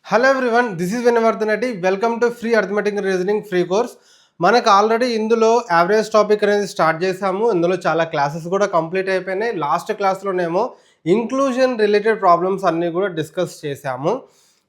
Hello everyone, this is Vinavardhan Reddy. Welcome to free arithmetic reasoning free course. మనకు already ఇందులో average topic అనేది start చేసాము. ఇందులో చాలా క్లాసెస్ కూడా కంప్లీట్ అయిపోయినాయి. లాస్ట్ క్లాస్లోనేమో ఇంక్లూజన్ రిలేటెడ్ ప్రాబ్లమ్స్ అన్నీ కూడా డిస్కస్ చేశాము.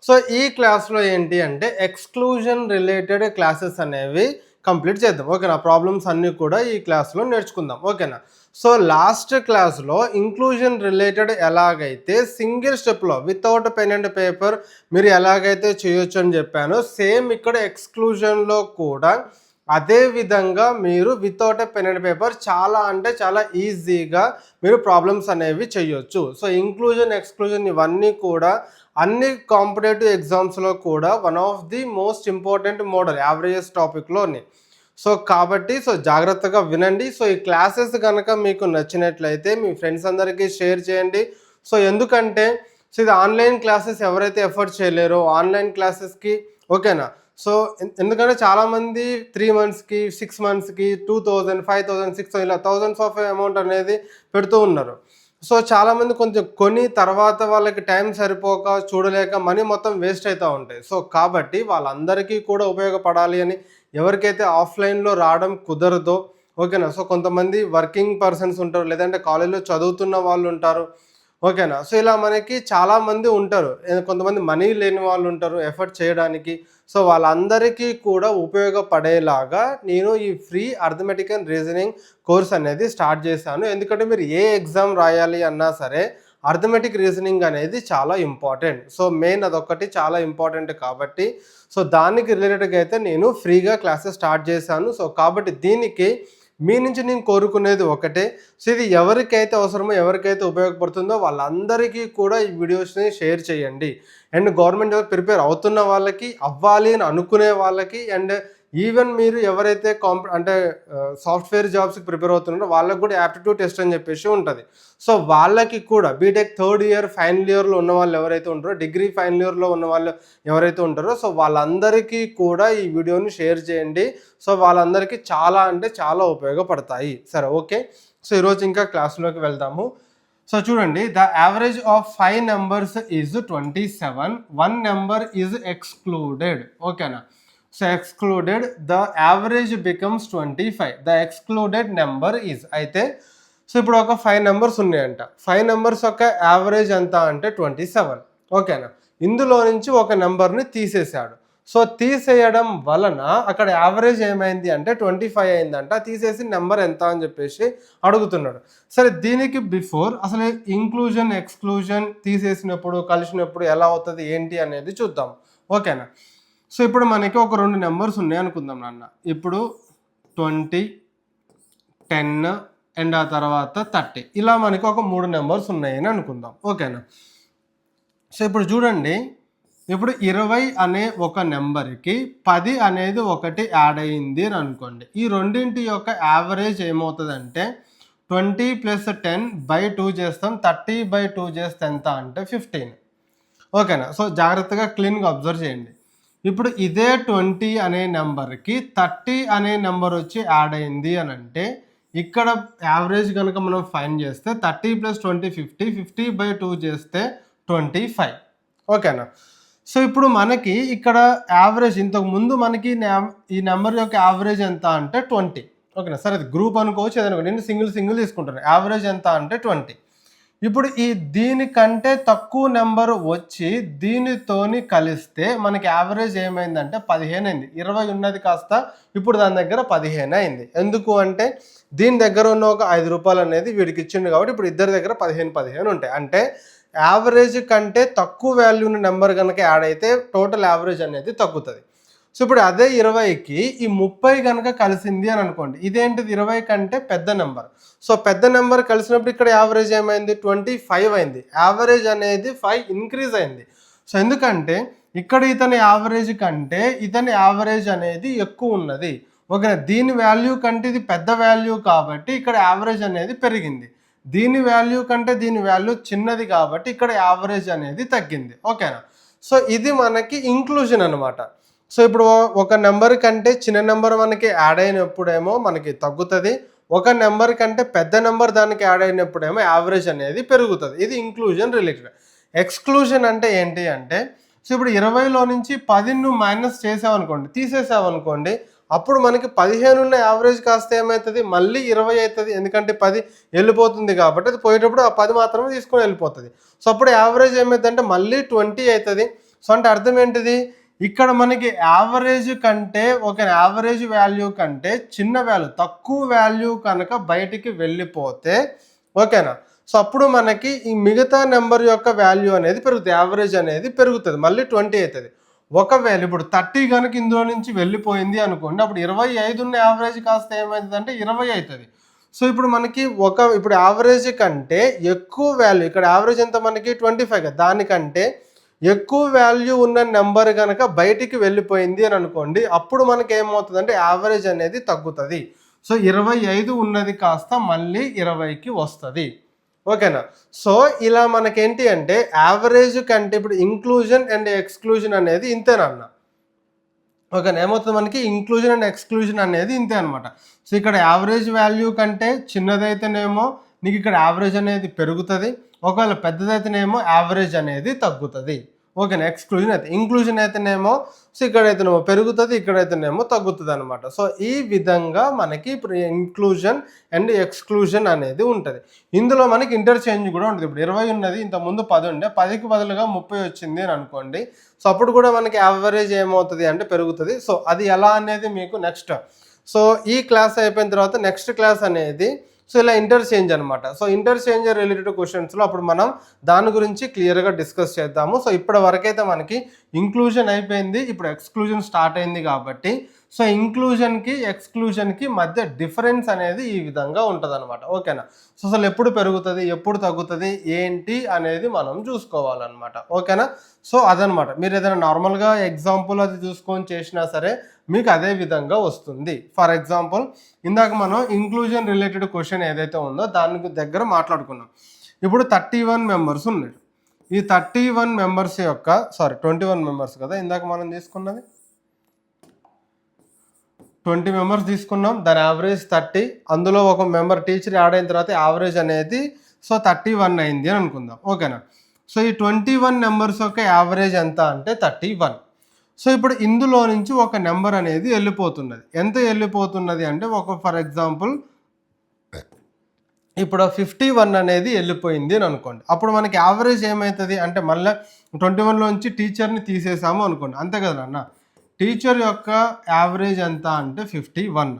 సో ఈ క్లాస్లో ఏంటి అంటే ఎక్స్క్లూజన్ రిలేటెడ్ క్లాసెస్ అనేవి కంప్లీట్ చేద్దాం. ఓకేనా? ప్రాబ్లమ్స్ అన్నీ కూడా ఈ క్లాస్లో నేర్చుకుందాం. ఓకేనా? సో లాస్ట్ క్లాస్లో ఇంక్లూజన్ రిలేటెడ్ ఎలాగైతే సింగిల్ స్టెప్లో వితౌట్ పెన్ అండ్ పేపర్ మీరు ఎలాగైతే చేయొచ్చు అని చెప్పానో, సేమ్ ఇక్కడ ఎక్స్క్లూజన్లో కూడా అదే విధంగా మీరు వితౌట్ పెన్ అండ్ పేపర్ చాలా అంటే చాలా ఈజీగా మీరు ప్రాబ్లమ్స్ అనేవి చేయొచ్చు. సో ఇంక్లూజన్ ఎక్స్క్లూజన్ ఇవన్నీ కూడా అన్ని కాంపిటేటివ్ ఎగ్జామ్స్లో కూడా one of the most important model averages టాపిక్లోని. సో కాబట్టి జాగ్రత్తగా వినండి. సో ఈ క్లాసెస్ కనుక మీకు నచ్చినట్లయితే మీ ఫ్రెండ్స్ అందరికీ షేర్ చేయండి. సో ఎందుకంటే ఇది ఆన్లైన్ క్లాసెస్ ఎవరైతే ఎఫర్ట్ చేయలేరో ఆన్లైన్ క్లాసెస్కి, ఓకేనా? సో ఎందుకంటే చాలామంది 3 మంత్స్కి 6 మంత్స్కి 2000, 5000, 6000 ఇలా థౌజండ్స్ ఆఫ్ అమౌంట్ అనేది పెడుతూ ఉన్నారు. సో చాలామంది కొంచెం కొని తర్వాత వాళ్ళకి టైం సరిపోక చూడలేక మనీ మొత్తం వేస్ట్ అవుతూ ఉంటాయి. సో కాబట్టి వాళ్ళందరికీ కూడా ఉపయోగపడాలి అని ఎవరికైతే ఆఫ్లైన్లో రావడం కుదరదో, ఓకేనా? సో కొంతమంది వర్కింగ్ పర్సన్స్ ఉంటారు, లేదంటే కాలేజ్లో చదువుతున్న వాళ్ళు ఉంటారు, ఓకేనా? సో ఇలా మనకి చాలామంది ఉంటారు. కొంతమంది మనీ లేని వాళ్ళు ఉంటారు ఎఫర్ట్ చేయడానికి. సో వాళ్ళందరికీ కూడా ఉపయోగపడేలాగా నేను ఈ free arithmetic and reasoning course అనేది స్టార్ట్ చేశాను. ఎందుకంటే మీరు ఏ ఎగ్జామ్ రాయాలి అన్నా సరే అర్థమెటిక్ రీజనింగ్ అనేది చాలా ఇంపార్టెంట్. సో మెయిన్ అదొకటి చాలా ఇంపార్టెంట్ కాబట్టి సో దానికి రిలేటెడ్గా అయితే నేను ఫ్రీగా క్లాసెస్ స్టార్ట్ చేశాను. సో కాబట్టి దీనికి మీ నుంచి నేను కోరుకునేది ఒకటే. సో ఇది ఎవరికైతే అవసరమో ఎవరికైతే ఉపయోగపడుతుందో వాళ్ళందరికీ కూడా ఈ వీడియోస్ని షేర్ చేయండి. అండ్ గవర్నమెంట్ జాబ్ ప్రిపేర్ అవుతున్న వాళ్ళకి, అవ్వాలి అని అనుకునే వాళ్ళకి, అండ్ ఈవెన్ మీరు ఎవరైతే అంటే సాఫ్ట్వేర్ జాబ్స్కి ప్రిపేర్ అవుతున్నారో వాళ్ళకి కూడా యాప్టిట్యూడ్ టెస్ట్ అని చెప్పేసి ఉంటుంది. సో వాళ్ళకి కూడా బీటెక్ 3rd ఇయర్ ఫైనల్ ఇయర్లో ఉన్న వాళ్ళు ఎవరైతే ఉంటారో, డిగ్రీ ఫైనల్ ఇయర్లో ఉన్న వాళ్ళు ఎవరైతే ఉంటారో సో వాళ్ళందరికీ కూడా ఈ వీడియోని షేర్ చేయండి. సో వాళ్ళందరికీ చాలా అంటే చాలా ఉపయోగపడతాయి. సరే, ఓకే. సో ఈరోజు ఇంకా క్లాస్లోకి వెళ్దాము. సో చూడండి, the average of 5 numbers is 27. 1 number is excluded. ఓకేనా? So excluded, the average becomes 25. The excluded number is అయితే సో ఇప్పుడు ఒక 5 నెంబర్స్ ఉన్నాయంట. 5 నెంబర్స్ యొక్క యావరేజ్ ఎంత అంటే 27. ఓకేనా? ఇందులో నుంచి ఒక నెంబర్ని తీసేశాడు. సో తీసేయడం వలన అక్కడ యావరేజ్ ఏమైంది అంటే 25 అయిందంట. తీసేసి నెంబర్ ఎంత అని చెప్పేసి అడుగుతున్నాడు. సరే, దీనికి బిఫోర్ అసలు ఇంక్లూజన్ ఎక్స్క్లూజన్ తీసేసినప్పుడు కలిసినప్పుడు ఎలా అవుతుంది ఏంటి అనేది చూద్దాం. ఓకేనా? సో ఇప్పుడు మనకి ఒక 2 నెంబర్స్ ఉన్నాయి అనుకుందాం నాన్న. ఇప్పుడు 20, 10 అండ్ ఆ తర్వాత 30 ఇలా మనకి ఒక 3 నెంబర్స్ ఉన్నాయని అనుకుందాం. ఓకేనా? సో ఇప్పుడు చూడండి, ఇప్పుడు 20 అనే ఒక నెంబర్కి 10 అనేది ఒకటి యాడ్ అయ్యింది అని అనుకోండి. ఈ రెండింటి యొక్క యావరేజ్ ఏమవుతుందంటే 20 + 10/2 చేస్తాం. 30/2 చేస్తే ఎంత అంటే 15. ఓకేనా? సో జాగ్రత్తగా క్లీన్గా అబ్జర్వ్ చేయండి. ఇప్పుడు ఇదే 20 అనే నెంబర్కి 30 అనే నెంబర్ వచ్చి యాడ్ అయింది అని అంటే ఇక్కడ యావరేజ్ కనుక మనం ఫైండ్ చేస్తే 30 + 20 50, 50/2 చేస్తే 25. ఓకేనా? సో ఇప్పుడు మనకి ఇక్కడ యావరేజ్ ఇంతకు ముందు మనకి ఈ నెంబర్ యొక్క యావరేజ్ ఎంత అంటే 20. ఓకేనా? సరే, అది గ్రూప్ అనుకోవచ్చు, ఏదైనా నేను సింగిల్ తీసుకుంటాను. యావరేజ్ ఎంత అంటే 20. ఇప్పుడు దీనికంటే తక్కువ నెంబర్ వచ్చి దీనితోని కలిస్తే మనకి యావరేజ్ ఏమైందంటే 15 అయింది. 20 ఉన్నది కాస్త ఇప్పుడు దాని దగ్గర 15 అయింది. ఎందుకు అంటే దీని దగ్గర ఉన్న ఒక 5 రూపాయలు అనేది వీడికి ఇచ్చిండు కాబట్టి ఇప్పుడు ఇద్దరి దగ్గర 15 ఉంటాయి. అంటే యావరేజ్ కంటే తక్కువ వాల్యూ ఉన్న నెంబర్ కనుక యాడ్ అయితే టోటల్ యావరేజ్ అనేది తగ్గుతుంది. సో ఇప్పుడు అదే 20కి ఈ 30 కనుక కలిసింది అని అనుకోండి. ఇదేంటిది 20 కంటే పెద్ద నెంబర్. సో పెద్ద నెంబర్ కలిసినప్పుడు ఇక్కడ యావరేజ్ ఏమైంది 25 అయింది. యావరేజ్ అనేది 5 ఇంక్రీజ్ అయింది. సో ఎందుకంటే ఇక్కడ ఇతని యావరేజ్ కంటే ఇతని యావరేజ్ అనేది ఎక్కువ ఉన్నది. ఓకే, దీని వాల్యూ కంటే ఇది పెద్ద వాల్యూ కాబట్టి ఇక్కడ యావరేజ్ అనేది పెరిగింది. దీని వాల్యూ కంటే దీని వాల్యూ చిన్నది కాబట్టి ఇక్కడ యావరేజ్ అనేది తగ్గింది. ఓకేనా? సో ఇది మనకి ఇంక్లూజన్ అనమాట. సో ఇప్పుడు ఒక నెంబర్ కంటే చిన్న నెంబర్ మనకి యాడ్ అయినప్పుడేమో మనకి తగ్గుతుంది. ఒక నెంబర్ కంటే పెద్ద నెంబర్ దానికి యాడ్ అయినప్పుడేమో యావరేజ్ అనేది పెరుగుతుంది. ఇది ఇంక్లూజన్ రిలేటెడ్. ఎక్స్క్లూజన్ అంటే ఏంటి అంటే సో ఇప్పుడు 20లో నుంచి 10 నువ్వు మైనస్ చేసావనుకోండి, తీసేసావనుకోండి, అప్పుడు మనకి 15 ఉన్న యావరేజ్ కాస్త ఏమవుతుంది, మళ్ళీ 20 అవుతుంది. ఎందుకంటే 10 వెళ్ళిపోతుంది కాబట్టి అది పోయేటప్పుడు ఆ 10 మాత్రమే తీసుకొని వెళ్ళిపోతుంది. సో అప్పుడు యావరేజ్ ఏమవుతుందంటే మళ్ళీ 20 అవుతుంది. సో అంటే అర్థం ఏంటిది, ఇక్కడ మనకి యావరేజ్ కంటే ఒక యావరేజ్ వాల్యూ కంటే చిన్న వాల్యూ, తక్కువ వాల్యూ కనుక బయటికి వెళ్ళిపోతే ఓకేనా, సో అప్పుడు మనకి ఈ మిగతా నెంబర్ యొక్క వాల్యూ అనేది పెరుగుతుంది, యావరేజ్ అనేది పెరుగుతుంది, మళ్ళీ 20 అవుతుంది. ఒకవేళ ఇప్పుడు 30 కనుక ఇందులో నుంచి వెళ్ళిపోయింది అనుకోండి, అప్పుడు 25 ఉన్న యావరేజ్ కాస్త ఏమవుతుంది అంటే 20 అవుతుంది. సో ఇప్పుడు మనకి ఇప్పుడు యావరేజ్ కంటే ఎక్కువ వాల్యూ, ఇక్కడ యావరేజ్ ఎంత మనకి 25 కదా, దానికంటే ఎక్కువ వాల్యూ ఉన్న నెంబర్ కనుక బయటికి వెళ్ళిపోయింది అని అనుకోండి, అప్పుడు మనకి ఏమవుతుంది అంటే యావరేజ్ అనేది తగ్గుతుంది. సో 25 ఉన్నది కాస్త మళ్ళీ 20కి వస్తుంది. ఓకేనా. సో ఇలా మనకేంటి అంటే యావరేజ్ కంటే ఇప్పుడు ఇంక్లూజన్ అండ్ ఎక్స్క్లూజన్ అనేది ఇంతేనన్న. ఓకేనా, ఏమవుతుంది మనకి ఇంక్లూజన్ అండ్ ఎక్స్క్లూజన్ అనేది ఇంతే అనమాట. సో ఇక్కడ యావరేజ్ వాల్యూ కంటే చిన్నదైతేనేమో నీకు ఇక్కడ యావరేజ్ అనేది పెరుగుతుంది, ఒకవేళ పెద్దదైతేనేమో యావరేజ్ అనేది తగ్గుతుంది. ఓకేనా, ఎక్స్క్లూజన్ అయితే. ఇంక్లూజన్ అయితేనేమో సో ఇక్కడైతేనేమో పెరుగుతుంది, ఇక్కడైతేనేమో తగ్గుతుంది అనమాట. సో ఈ విధంగా మనకి ఇప్పుడు ఇంక్లూజన్ అండ్ ఎక్స్క్లూజన్ అనేది ఉంటుంది. ఇందులో మనకి ఇంటర్చేంజ్ కూడా ఉంటుంది. ఇప్పుడు 20 ఉన్నది, ఇంతకుముందు 10 ఉండే, 10కి బదులుగా 30 వచ్చింది అని అనుకోండి, సో అప్పుడు కూడా మనకి యావరేజ్ ఏమవుతుంది అంటే పెరుగుతుంది. సో అది ఎలా అనేది మీకు నెక్స్ట్, సో ఈ క్లాస్ అయిపోయిన తర్వాత నెక్స్ట్ క్లాస్ అనేది సో ఇలా ఇంటర్చేంజ్ అనమాట. సో ఇంటర్చేంజ్ రిలేటెడ్ క్వశ్చన్స్లో అప్పుడు మనం దాని గురించి క్లియర్గా డిస్కస్ చేద్దాము. సో ఇప్పటి వరకైతే మనకి ఇంక్లూజన్ అయిపోయింది, ఇప్పుడు ఎక్స్క్లూజన్ స్టార్ట్ అయింది కాబట్టి సో ఇంక్లూజన్కి ఎక్స్క్లూజన్కి మధ్య డిఫరెన్స్ అనేది ఈ విధంగా ఉంటుంది అనమాట. ఓకేనా. సో అసలు ఎప్పుడు పెరుగుతుంది, ఎప్పుడు తగ్గుతుంది, ఏంటి అనేది మనం చూసుకోవాలన్నమాట. ఓకేనా. సో అదనమాట, మీరు ఏదైనా నార్మల్గా ఎగ్జాంపుల్ అది చూసుకొని చేసినా సరే మీకు అదే విధంగా వస్తుంది. ఫర్ ఎగ్జాంపుల్ ఇందాక మనం ఇంక్లూజన్ రిలేటెడ్ క్వశ్చన్ ఏదైతే ఉందో దానికి దగ్గర మాట్లాడుకున్నాం. ఇప్పుడు 31 మెంబర్స్ ఉన్నారు. ఈ 31 మెంబర్స్ యొక్క 21 మెంబర్స్ కదా ఇందాక మనం తీసుకున్నది, 20 మెంబర్స్ తీసుకున్నాం, దాని యావరేజ్ 30, అందులో ఒక మెంబర్ టీచర్ యాడ్ అయిన తర్వాత యావరేజ్ అనేది సో 31 అయింది అని అనుకుందాం. ఓకేనా. సో ఈ 21 నెంబర్స్ యొక్క యావరేజ్ ఎంత అంటే 31. సో ఇప్పుడు ఇందులో నుంచి ఒక నెంబర్ అనేది వెళ్ళిపోతున్నది. ఎంత వెళ్ళిపోతున్నది అంటే ఫర్ ఎగ్జాంపుల్ ఇప్పుడు 51 అనేది వెళ్ళిపోయింది అని అనుకోండి, అప్పుడు మనకి యావరేజ్ ఏమవుతుంది అంటే మళ్ళీ 21లోంచి టీచర్ని తీసేసాము అనుకోండి, అంతే కదా అన్న. టీచర్ యొక్క యావరేజ్ ఎంత అంటే 51.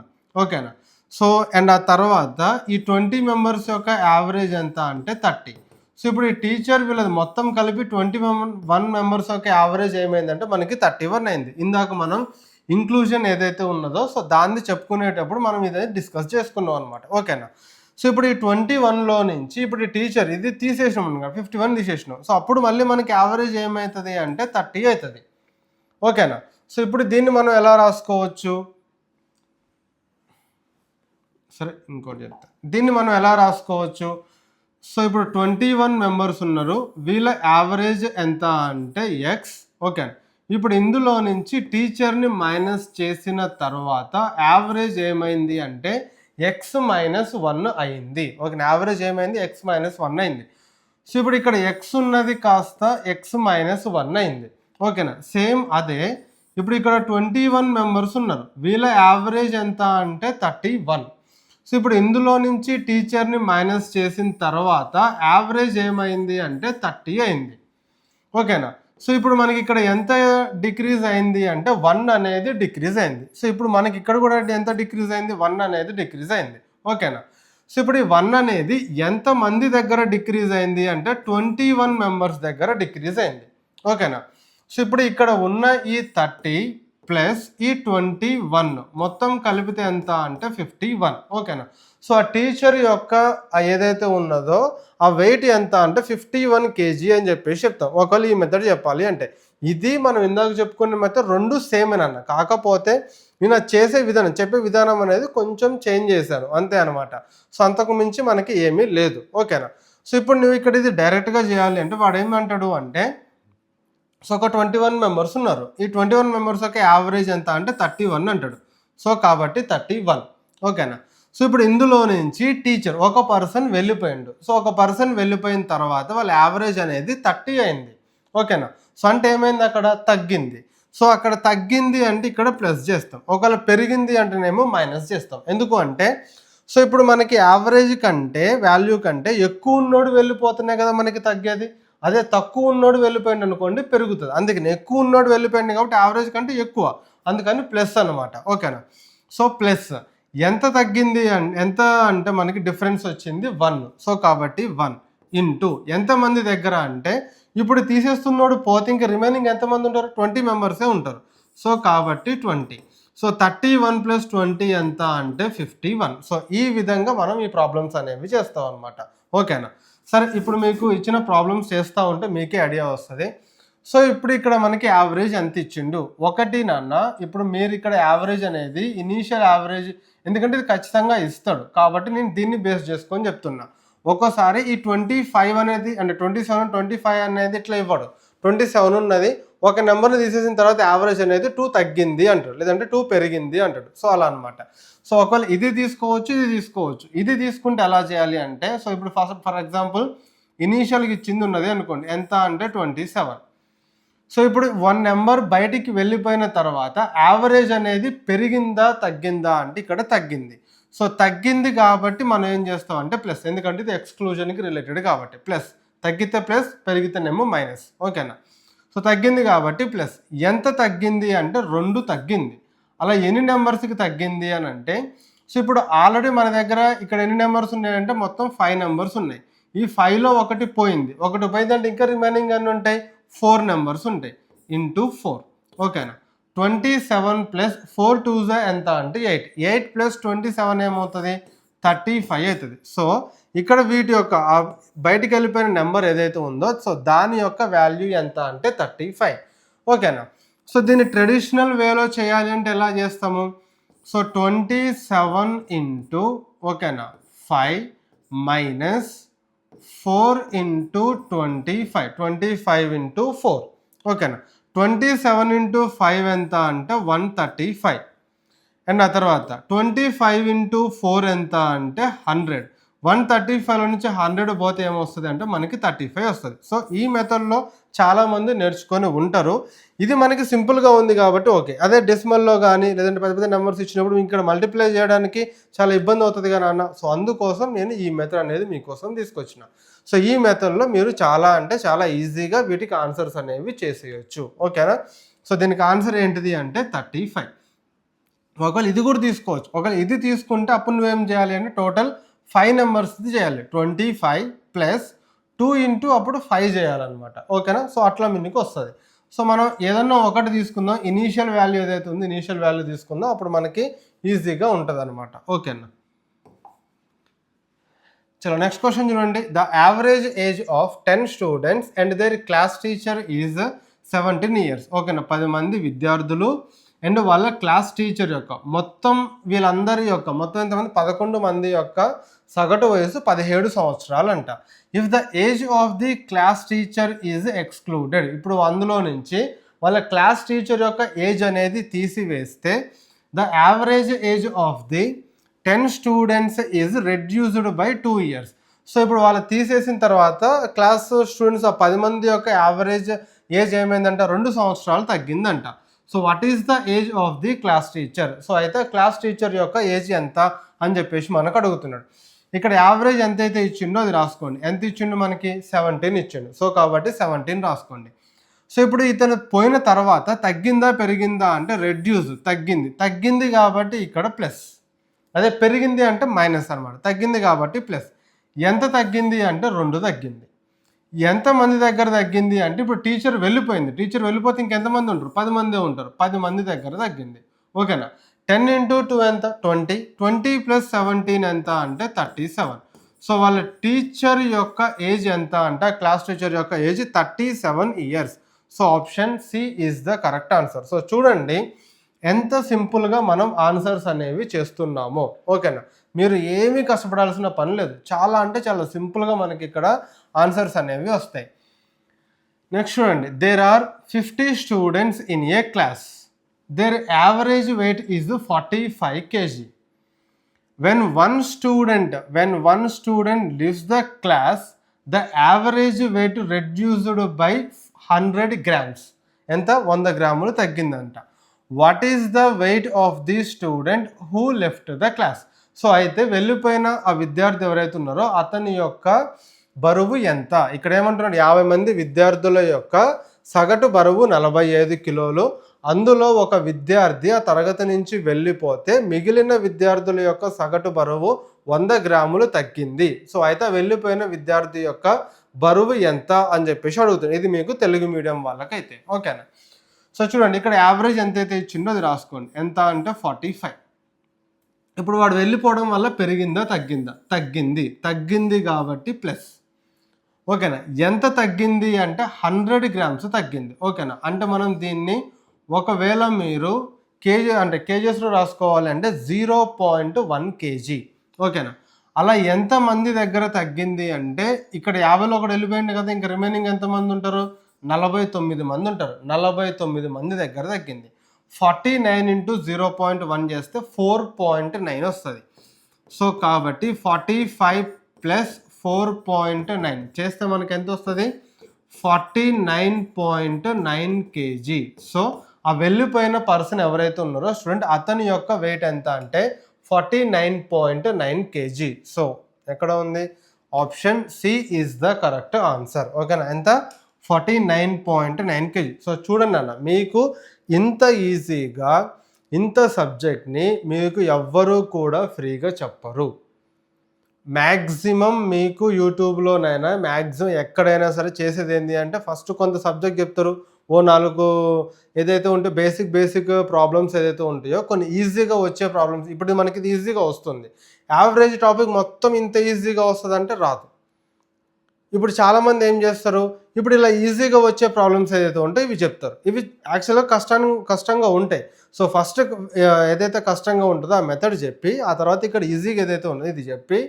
ఓకేనా. సో అండ్ ఆ తర్వాత ఈ 20 మెంబర్స్ యొక్క యావరేజ్ ఎంత అంటే 30. సో ఇప్పుడు ఈ టీచర్ వీళ్ళది మొత్తం కలిపి 21 మెంబర్స్ యొక్క యావరేజ్ ఏమైందంటే మనకి 31 అయింది. ఇందాక మనం ఇంక్లూజన్ ఏదైతే ఉన్నదో సో దాన్ని చెప్పుకునేటప్పుడు మనం ఇదైతే డిస్కస్ చేసుకున్నాం అనమాట. ఓకేనా. సో ఇప్పుడు ఈ 21లో నుంచి ఇప్పుడు ఈ టీచర్ ఇది తీసేసినాం అనమాట, 51 తీసేసినాం. సో అప్పుడు మళ్ళీ మనకి యావరేజ్ ఏమవుతుంది అంటే 30 అవుతుంది. ఓకేనా. సో ఇప్పుడు దీన్ని మనం ఎలా రాసుకోవచ్చు, సరే ఇంకోటి చెప్తా, దీన్ని మనం ఎలా రాసుకోవచ్చు. సో ఇప్పుడు 21 మెంబర్స్ ఉన్నారు, వీళ్ళ యావరేజ్ ఎంత అంటే ఎక్స్. ఓకే, ఇప్పుడు ఇందులో నుంచి టీచర్ని మైనస్ చేసిన తర్వాత యావరేజ్ ఏమైంది అంటే x-1 అయింది. ఓకే, యావరేజ్ ఏమైంది x-1 అయింది. సో ఇప్పుడు ఇక్కడ x ఉన్నది కాస్త x-1 అయింది. ఓకేనా. సేమ్ అదే ఇప్పుడు ఇక్కడ 21 మెంబర్స్ ఉన్నారు, వీళ్ళ యావరేజ్ ఎంత అంటే 31. సో ఇప్పుడు ఇందులో నుంచి టీచర్ని మైనస్ చేసిన తర్వాత యావరేజ్ ఏమైంది అంటే 30 అయింది. ఓకేనా. సో ఇప్పుడు మనకి ఇక్కడ ఎంత డిక్రీజ్ అయింది అంటే 1 అనేది డిక్రీజ్ అయింది. సో ఇప్పుడు మనకి ఇక్కడ కూడా ఎంత డిక్రీజ్ అయింది, 1 అనేది డిక్రీజ్ అయింది. ఓకేనా. సో ఇప్పుడు ఈ 1 అనేది ఎంతమంది దగ్గర డిక్రీజ్ అయింది అంటే 21 మెంబర్స్ దగ్గర డిక్రీజ్ అయింది. ఓకేనా. సో ఇప్పుడు ఇక్కడ ఉన్న ఈ 30 ప్లస్ ఈ 21 మొత్తం కలిపితే ఎంత అంటే 51. ఓకేనా. సో ఆ టీచర్ యొక్క ఏదైతే ఉన్నదో ఆ వెయిట్ ఎంత అంటే 51 kg అని చెప్పేసి చెప్తాం. ఒకవేళ ఈ మెథడ్ చెప్పాలి అంటే ఇది మనం ఇందాక చెప్పుకున్న మెథడ్ రెండు సేమేనన్న, కాకపోతే నేను చేసే విధానం చెప్పే విధానం అనేది కొంచెం చేంజ్ చేశాను అంతే అనమాట. సో అంతకు మించి మనకి ఏమీ లేదు. ఓకేనా. సో ఇప్పుడు నువ్వు ఇక్కడ ఇది డైరెక్ట్గా చేయాలి అంటే వాడు ఏమంటాడు అంటే సో ఒక 21 మెంబర్స్ ఉన్నారు, ఈ 21 మెంబర్స్ యొక్క యావరేజ్ ఎంత అంటే 31 అంటాడు. సో కాబట్టి 31. ఓకేనా. సో ఇప్పుడు ఇందులో నుంచి టీచర్ ఒక పర్సన్ వెళ్ళిపోయిండు. సో ఒక పర్సన్ వెళ్ళిపోయిన తర్వాత వాళ్ళ యావరేజ్ అనేది 30 అయింది. ఓకేనా. సో అంటే ఏమైంది, అక్కడ తగ్గింది. సో అక్కడ తగ్గింది అంటే ఇక్కడ ప్లస్ చేస్తాం, ఒకవేళ పెరిగింది అంటేనేమో మైనస్ చేస్తాం. ఎందుకు అంటే సో ఇప్పుడు మనకి యావరేజ్ కంటే వాల్యూ కంటే ఎక్కువ ఉన్నోడు వెళ్ళిపోతున్నాయి కదా మనకి తగ్గేది. అదే తక్కువ ఉన్నోడు వెళ్ళిపోయింది అనుకోండి పెరుగుతుంది. అందుకని ఎక్కువ ఉన్నోడు వెళ్ళిపోయింది కాబట్టి యావరేజ్ కంటే ఎక్కువ, అందుకని ప్లస్ అనమాట. ఓకేనా. సో ప్లస్ ఎంత తగ్గింది ఎంత అంటే మనకి డిఫరెన్స్ వచ్చింది 1. సో కాబట్టి 1 ఇంటూ ఎంతమంది దగ్గర అంటే ఇప్పుడు తీసేస్తున్నోడు పోతే ఇంకా రిమైనింగ్ ఎంతమంది ఉంటారు, 20 మెంబర్సే ఉంటారు. సో కాబట్టి 20. సో 31 + 20 ఎంత అంటే 51. సో ఈ విధంగా మనం ఈ ప్రాబ్లమ్స్ అనేవి చేస్తాం అనమాట. ఓకేనా. సరే ఇప్పుడు మీకు ఇచ్చిన ప్రాబ్లమ్స్ చేస్తూ ఉంటే మీకే ఐడియా వస్తుంది. సో ఇప్పుడు ఇక్కడ మనకి యావరేజ్ ఎంత ఇచ్చిండు, 1 నాన్న. ఇప్పుడు మీరు ఇక్కడ యావరేజ్ అనేది ఇనీషియల్ యావరేజ్, ఎందుకంటే ఇది ఖచ్చితంగా ఇస్తాడు కాబట్టి నేను దీన్ని బేస్ చేసుకొని చెప్తున్నా. ఒక్కోసారి ఈ 25 అనేది అంటే 27, 25 అనేది ఇట్లా ఇవ్వడు. 27 ఉన్నది, ఒక నెంబర్ని తీసేసిన తర్వాత యావరేజ్ అనేది 2 తగ్గింది అంటాడు, లేదంటే 2 పెరిగింది అంటాడు. సో అలా అనమాట. సో ఒకవేళ ఇది తీసుకోవచ్చు, ఇది తీసుకోవచ్చు. ఇది తీసుకుంటే ఎలా చేయాలి అంటే సో ఇప్పుడు ఫర్ ఎగ్జాంపుల్ ఇనీషియల్గా ఇచ్చింది ఉన్నది అనుకోండి, ఎంత అంటే 27. సో ఇప్పుడు 1 నెంబర్ బయటికి వెళ్ళిపోయిన తర్వాత యావరేజ్ అనేది పెరిగిందా తగ్గిందా అంటే ఇక్కడ తగ్గింది. సో తగ్గింది కాబట్టి మనం ఏం చేస్తాం అంటే ప్లస్, ఎందుకంటే ఇది ఎక్స్క్లూజన్కి రిలేటెడ్ కాబట్టి ప్లస్. తగ్గితే ప్లస్, పెరిగితేనేమో మైనస్. ఓకేనా. సో తగ్గింది కాబట్టి ప్లస్. ఎంత తగ్గింది అంటే 2 తగ్గింది. అలా ఎన్ని నెంబర్స్కి తగ్గింది అని అంటే సో ఇప్పుడు ఆల్రెడీ మన దగ్గర ఇక్కడ ఎన్ని నెంబర్స్ ఉన్నాయంటే మొత్తం 5 నెంబర్స్ ఉన్నాయి. ఈ 5లో ఒకటి పోయింది, ఒకటి పోయిందంటే ఇంకా రిమైనింగ్ అన్నీ ఉంటాయి, 4 నెంబర్స్ ఉంటాయి. ఇంటూ 4. ఓకేనా. 27 + 4 2s ఎంత అంటే 8. 8 + 27 ఏమవుతుంది, 35 అవుతుంది. సో ఇక్కడ వీటి యొక్క బయటికి వెళ్ళిపోయిన నెంబర్ ఏదైతే ఉందో సో దాని యొక్క వాల్యూ ఎంత అంటే 35. ఓకేనా. సో దీన్ని ట్రెడిషనల్ వేలో చేయాలి అంటే ఎలా చేస్తాము, సో 27 ఇంటూ ఓకేనా 5 మైనస్ 4 ఇంటూ 25, 25 ఇంటూ 4. ఓకేనా. 27 ఇంటూ 5 ఎంత అంటే 135. అండ్ ఆ తర్వాత 25 ఇంటూ 4 ఎంత అంటే 100. 135లో నుంచి 100 పోతే ఏమొస్తుంది అంటే మనకి 35 వస్తుంది. సో ఈ మెథడ్లో చాలామంది నేర్చుకొని ఉంటారు. ఇది మనకి సింపుల్గా ఉంది కాబట్టి ఓకే. అదే డెసిమల్లో కానీ లేదంటే పెద్ద పెద్ద నెంబర్స్ ఇచ్చినప్పుడు ఇక్కడ మల్టిప్లై చేయడానికి చాలా ఇబ్బంది అవుతుంది కదా అన్న. సో అందుకోసం నేను ఈ మెథడ్ అనేది మీకోసం తీసుకొచ్చిన. సో ఈ మెథడ్లో మీరు చాలా అంటే చాలా ఈజీగా వీటికి ఆన్సర్స్ అనేవి చేసేయచ్చు. ఓకేనా. సో దీనికి ఆన్సర్ ఏంటిది అంటే 35. ఒకవేళ ఇది కూడా తీసుకోవచ్చు. ఒకవేళ ఇది తీసుకుంటే అప్పుడు నువ్వేం చేయాలి అంటే టోటల్ 5 నెంబర్స్ది చేయాలి. 25 + 2 ఇంటూ అప్పుడు 5 చేయాలన్నమాట. ఓకేనా. సో అట్లా మీకు వస్తుంది. సో మనం ఏదన్నా ఒకటి తీసుకుందాం, ఇనీషియల్ వాల్యూ ఏదైతే ఉందో ఇనీషియల్ వాల్యూ తీసుకుందాం, అప్పుడు మనకి ఈజీగా ఉంటుంది అనమాట. ఓకేనా. చలో నెక్స్ట్ క్వశ్చన్ చూడండి. The average age of 10 students and their class teacher is 17 years. ఓకేనా. 10 మంది విద్యార్థులు అండ్ వాళ్ళ క్లాస్ టీచర్ యొక్క మొత్తం వీళ్ళందరి యొక్క మొత్తం ఎంతమంది 11 మంది యొక్క సగటు వయసు 17 సంవత్సరాలు అంట. If the age of the class teacher is excluded, ఇప్పుడు అందులో నుంచి వాళ్ళ క్లాస్ టీచర్ యొక్క ఏజ్ అనేది తీసివేస్తే the average age of the 10 students is reduced by 2 years. So ఇప్పుడు వాళ్ళు తీసేసిన తర్వాత క్లాస్ స్టూడెంట్స్ ఆ 10 మంది యొక్క యావరేజ్ ఏజ్ ఏమైందంట 2 సంవత్సరాలు తగ్గిందంట. So what is the age of the class teacher. So అయితే క్లాస్ టీచర్ యొక్క ఏజ్ ఎంత అని చెప్పేసి మనకు అడుగుతున్నాడు. ఇక్కడ యావరేజ్ ఎంతైతే ఇచ్చిండో అది రాసుకోండి. ఎంత ఇచ్చిండు మనకి 17 ఇచ్చిండు. సో కాబట్టి 17 రాసుకోండి. సో ఇప్పుడు ఇతను పోయిన తర్వాత తగ్గిందా పెరిగిందా అంటే రెడ్యూస్, తగ్గింది కాబట్టి ఇక్కడ ప్లస్, అదే పెరిగింది అంటే మైనస్ అనమాట. తగ్గింది కాబట్టి ప్లస్. ఎంత తగ్గింది అంటే 2 తగ్గింది. ఎంతమంది దగ్గర తగ్గింది అంటే ఇప్పుడు టీచర్ వెళ్ళిపోయింది, టీచర్ వెళ్ళిపోతే ఇంకెంతమంది ఉంటారు, 10 మందే ఉంటారు, 10 మంది దగ్గర తగ్గింది. ఓకేనా. 10 ఇంటూ 2 ఎంత 20, 20 + 17 ఎంత అంటే 37. సో వాళ్ళ టీచర్ యొక్క ఏజ్ ఎంత అంటే క్లాస్ టీచర్ యొక్క age 37 years. So option C is the correct answer. So చూడండి ఎంత సింపుల్గా మనం ఆన్సర్స్ అనేవి చేస్తున్నామో. ఓకేనా. మీరు ఏమీ కష్టపడాల్సిన పని లేదు, చాలా అంటే చాలా సింపుల్గా మనకి ఇక్కడ ఆన్సర్స్ అనేవి వస్తాయి. నెక్స్ట్ చూడండి. There are 50 students in a class. Their average weight is 45 kg. When one student leaves the class, the average weight reduced by 100 grams. ఎంత 100 గ్రాములు తగ్గిందంట. What is the weight of the student who left the class. So అయితే వెళ్ళిపోయిన ఆ విద్యార్థి ఎవరైతే ఉన్నారో అతని యొక్క బరువు ఎంత. ఇక్కడ ఏమంటున్నాడు, 50 మంది విద్యార్థుల యొక్క సగటు బరువు 45 కిలోలు. అందులో ఒక విద్యార్థి ఆ తరగతి నుంచి వెళ్ళిపోతే మిగిలిన విద్యార్థుల యొక్క సగటు బరువు 100 గ్రాములు తగ్గింది. సో అయితే వెళ్ళిపోయిన విద్యార్థి యొక్క బరువు ఎంత అని చెప్పేసి అడుగుతుంది. ఇది మీకు తెలుగు మీడియం వాళ్ళకైతే ఓకేనా. సో చూడండి ఇక్కడ యావరేజ్ ఎంతైతే ఇచ్చిందో అది రాసుకోండి. ఎంత అంటే 45. ఇప్పుడు వాడు వెళ్ళిపోవడం వల్ల పెరిగిందా తగ్గిందా, తగ్గింది కాబట్టి ప్లస్. ఓకేనా. ఎంత తగ్గింది అంటే 100 గ్రామ్స్ తగ్గింది. ఓకేనా. అంటే మనం దీన్ని ఒకవేళ మీరు కేజీ అంటే కేజెస్లో రాసుకోవాలి అంటే 0.1 kg. ఓకేనా. అలా ఎంతమంది దగ్గర తగ్గింది అంటే ఇక్కడ 50లో ఒకటి వెళ్ళిపోయింది కదా, ఇంకా రిమైనింగ్ ఎంతమంది ఉంటారు, 49 మంది ఉంటారు. 49 మంది దగ్గర తగ్గింది. 49 into 0.1 చేస్తే 4.9 వస్తుంది. సో కాబట్టి 45 ప్లస్ 4.9 చేస్తే మనకి ఎంత వస్తుంది, 49.9 kg. సో ఆ వెళ్ళిపోయిన పర్సన్ ఎవరైతే ఉన్నారో స్టూడెంట్ అతని యొక్క వెయిట్ ఎంత అంటే 49.9 kg. సో ఎక్కడ ఉంది, option C is the correct answer. ఓకేనా. ఎంత, 49.9 kg. సో చూడండి అన్న, మీకు ఇంత ఈజీగా ఇంత సబ్జెక్ట్ని మీకు ఎవ్వరూ కూడా ఫ్రీగా చెప్పరు. మ్యాక్సిమం మీకు యూట్యూబ్లోనైనా మ్యాక్సిమం ఎక్కడైనా సరే చేసేది ఏంటి అంటే ఫస్ట్ కొంత సబ్జెక్ట్ చెప్తారు, ఓ 4 ఏదైతే ఉంటే బేసిక్ ప్రాబ్లమ్స్ ఏదైతే ఉంటాయో కొన్ని ఈజీగా వచ్చే ప్రాబ్లమ్స్. ఇప్పుడు మనకి ఇది ఈజీగా వస్తుంది, యావరేజ్ టాపిక్ మొత్తం ఇంత ఈజీగా వస్తుంది అంటే రాదు. ఇప్పుడు చాలామంది ఏం చేస్తారు, ఇప్పుడు ఇలా ఈజీగా వచ్చే ప్రాబ్లమ్స్ ఏదైతే ఉంటాయో ఇవి చెప్తారు. ఇవి యాక్చువల్గా కష్టంగా ఉంటాయి. సో ఫస్ట్ ఏదైతే కష్టంగా ఉంటుందో ఆ మెథడ్ చెప్పి ఆ తర్వాత ఇక్కడ ఈజీగా ఏదైతే ఉంటుందో ఇది చెప్పి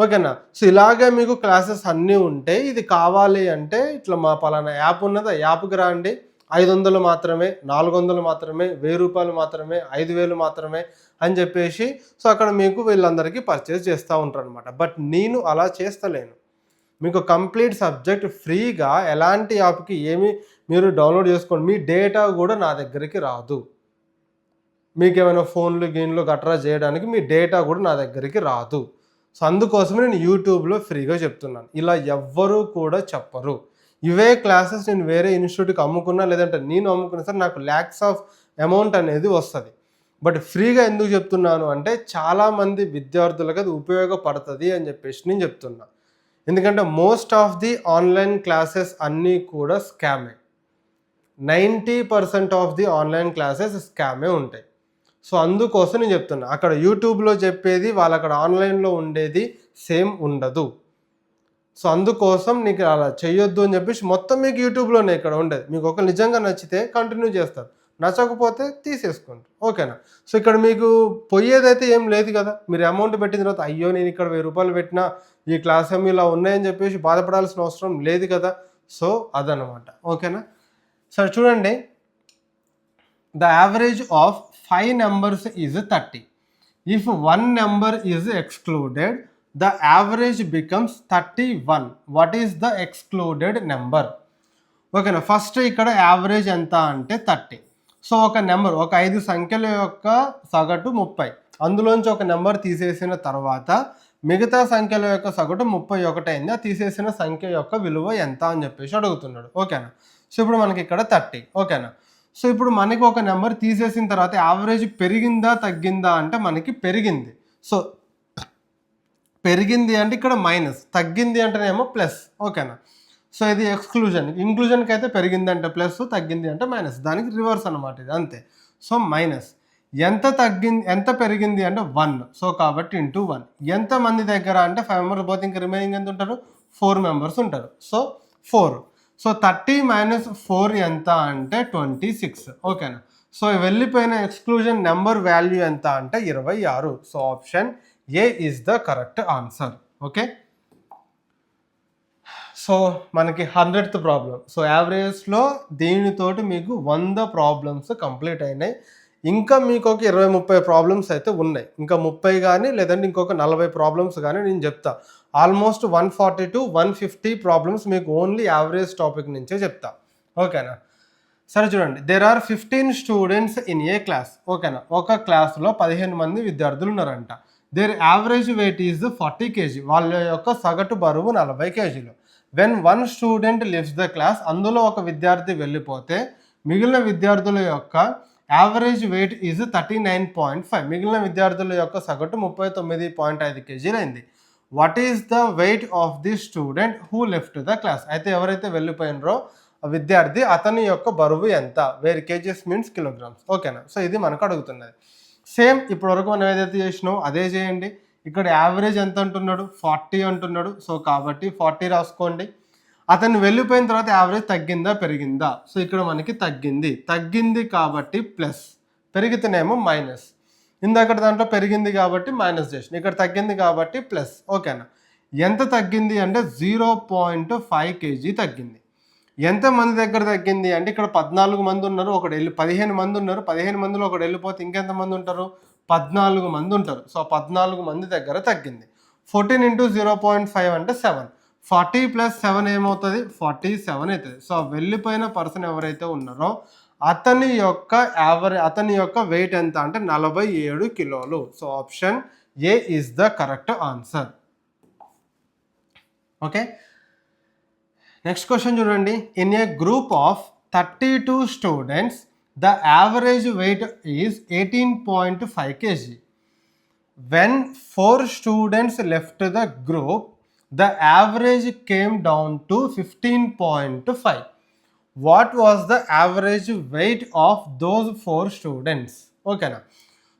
ఓకేనా. సో ఇలాగే మీకు క్లాసెస్ అన్నీ ఉంటాయి. ఇది కావాలి అంటే ఇట్లా మా పలానా యాప్ ఉన్నది, ఆ యాప్కి రండి. 500 మాత్రమే, 400 మాత్రమే, 1000 రూపాయలు మాత్రమే, 5000 మాత్రమే అని చెప్పేసి సో అక్కడ మీకు వీళ్ళందరికీ పర్చేస్ చేస్తూ ఉంటారు అనమాట. బట్ నేను అలా చేస్తలేను. మీకు కంప్లీట్ సబ్జెక్ట్ ఫ్రీగా ఎలాంటి యాప్కి ఏమి మీరు డౌన్లోడ్ చేసుకోండి, మీ డేటా కూడా నా దగ్గరికి రాదు. మీకు ఏమైనా ఫోన్లు గేన్లు గట్రా చేయడానికి మీ డేటా కూడా నా దగ్గరికి రాదు. సో అందుకోసమే నేను యూట్యూబ్లో ఫ్రీగా చెప్తున్నాను. ఇలా ఎవ్వరూ కూడా చెప్పరు. ఇవే క్లాసెస్ నేను వేరే ఇన్స్టిట్యూట్కి అమ్ముకున్నా లేదంటే నేను అమ్ముకున్నా సరే నాకు ల్యాక్స్ ఆఫ్ అమౌంట్ అనేది వస్తుంది. బట్ ఫ్రీగా ఎందుకు చెప్తున్నాను అంటే చాలామంది విద్యార్థులకు అది ఉపయోగపడుతుంది అని చెప్పేసి నేను చెప్తున్నా. ఎందుకంటే most of the online classes అన్నీ కూడా స్కామే. 90% ఆఫ్ ది ఆన్లైన్ క్లాసెస్ స్కామే ఉంటాయి. సో అందుకోసం నేను చెప్తున్నా, అక్కడ యూట్యూబ్లో చెప్పేది వాళ్ళు అక్కడ ఆన్లైన్లో ఉండేది సేమ్ ఉండదు. సో అందుకోసం నీకు అలా చేయొద్దు అని చెప్పేసి మొత్తం మీకు యూట్యూబ్లోనే ఇక్కడ ఉండేది. మీకు ఒక నిజంగా నచ్చితే కంటిన్యూ చేస్తారు, నచ్చకపోతే తీసేసుకుంటారు. ఓకేనా. సో ఇక్కడ మీకు పోయేదైతే ఏం లేదు కదా. మీరు అమౌంట్ పెట్టిన తర్వాత అయ్యో నేను ఇక్కడ 1000 రూపాయలు పెట్టినా ఈ క్లాస్ ఏమి ఇలా ఉన్నాయని చెప్పేసి బాధపడాల్సిన అవసరం లేదు కదా. సో అదనమాట. ఓకేనా. సరే చూడండి, the average of 5 numbers is 30. If one number is excluded, the average becomes 31. What is the excluded number? ఓకేనా. ఫస్ట్ ఇక్కడ యావరేజ్ ఎంత అంటే 30. సో ఒక నెంబర్, ఒక 5 సంఖ్యల యొక్క సగటు 30, అందులోంచి ఒక నెంబర్ తీసేసిన తర్వాత మిగతా సంఖ్యల యొక్క సగటు 31 అయింది. ఆ తీసేసిన సంఖ్య యొక్క విలువ ఎంత అని చెప్పేసి అడుగుతున్నాడు. ఓకేనా. సో ఇప్పుడు మనకి ఇక్కడ 30. ఓకేనా. సో ఇప్పుడు మనకి ఒక నెంబర్ తీసేసిన తర్వాత యావరేజ్ పెరిగిందా తగ్గిందా అంటే మనకి పెరిగింది. సో పెరిగింది అంటే ఇక్కడ మైనస్, తగ్గింది అంటేనేమో ప్లస్. ఓకేనా. సో ఇది ఎక్స్క్లూజన్. ఇంక్లూజన్కి అయితే పెరిగింది అంటే ప్లస్, తగ్గింది అంటే మైనస్, దానికి రివర్స్ అనమాట ఇది, అంతే. So minus. ఎంత పెరిగింది అంటే 1. సో కాబట్టి ఇంటూ 1. ఎంతమంది దగ్గర అంటే 5 మెంబర్స్ పోతే ఇంకా రిమైనింగ్ ఎంత ఉంటారు, 4 మెంబర్స్ ఉంటారు. సో 4. సో 30 మైనస్ 4 ఎంత అంటే 26. ఓకేనా. సో వెళ్ళిపోయిన ఎక్స్క్లూజన్ నెంబర్ వాల్యూ ఎంత అంటే 26. So option A is the correct answer. Okay. So మనకి 100th ప్రాబ్లం. సో యావరేజ్లో దీనితోటి మీకు 100 ప్రాబ్లమ్స్ కంప్లీట్ అయినాయి. ఇంకా మీకు ఒక 20-30 ప్రాబ్లమ్స్ అయితే ఉన్నాయి. ఇంకా 30 కానీ లేదంటే ఇంకొక 40 ప్రాబ్లమ్స్ కానీ నేను చెప్తా. ఆల్మోస్ట్ 140 to 150 ప్రాబ్లమ్స్ మీకు ఓన్లీ యావరేజ్ టాపిక్ నుంచే చెప్తా. ఓకేనా. సరే చూడండి, there are 15 students in a class. ఓకేనా, ఒక క్లాస్లో 15 మంది విద్యార్థులు ఉన్నారంట. Their average weight is 40 kg. వాళ్ళ యొక్క సగటు బరువు 40 kgలు. When one student leaves the class, అందులో ఒక విద్యార్థి వెళ్ళిపోతే మిగిలిన విద్యార్థుల యొక్క యావరేజ్ వెయిట్ ఈజ్ 39.5. మిగిలిన విద్యార్థుల యొక్క సగటు 39.5 kgలు అయింది. What is the weight of the student who left the class. అయితే ఎవరైతే వెళ్ళిపోయినరో విద్యార్థి అతని యొక్క బరువు ఎంత, వేర్ కేజెస్ మీన్స్ కిలోగ్రామ్స్. ఓకేనా. సో ఇది మనకు అడుగుతున్నది. సేమ్ ఇప్పటివరకు మనం ఏదైతే చేసినామో అదే చేయండి. ఇక్కడ యావరేజ్ ఎంత అంటున్నాడు, 40 అంటున్నాడు. సో కాబట్టి 40 రాసుకోండి. అతను వెళ్ళిపోయిన తర్వాత యావరేజ్ తగ్గిందా పెరిగిందా, సో ఇక్కడ మనకి తగ్గింది కాబట్టి ప్లస్, పెరిగితేనేమో మైనస్. ఇందాక దాంట్లో పెరిగింది కాబట్టి మైనస్ చేసిన, ఇక్కడ తగ్గింది కాబట్టి ప్లస్. ఓకేనా. ఎంత తగ్గింది అంటే 0.5 kg తగ్గింది. ఎంతమంది దగ్గర తగ్గింది అంటే ఇక్కడ 14 మంది ఉన్నారు, ఒకడు 15 మంది ఉన్నారు. 15 మందిలో ఒకడు వెళ్ళిపోతే ఇంకెంతమంది ఉంటారు, 14 మంది ఉంటారు. సో 14 మంది దగ్గర తగ్గింది. 14 into 0.5 అంటే 7. 40 + 7 ఏమవుతుంది, 47 అవుతుంది. సో వెళ్ళిపోయిన పర్సన్ ఎవరైతే ఉన్నారో అతని యొక్క వెయిట్ ఎంత అంటే 47 కిలోలు. So option A is the correct answer. Okay. Next question చూడండి. In a group of 32 students the average weight is 18.5 kg. When 4 students left the group the average came down to 15.5. What was the average weight of those 4 students. ఓకేనా.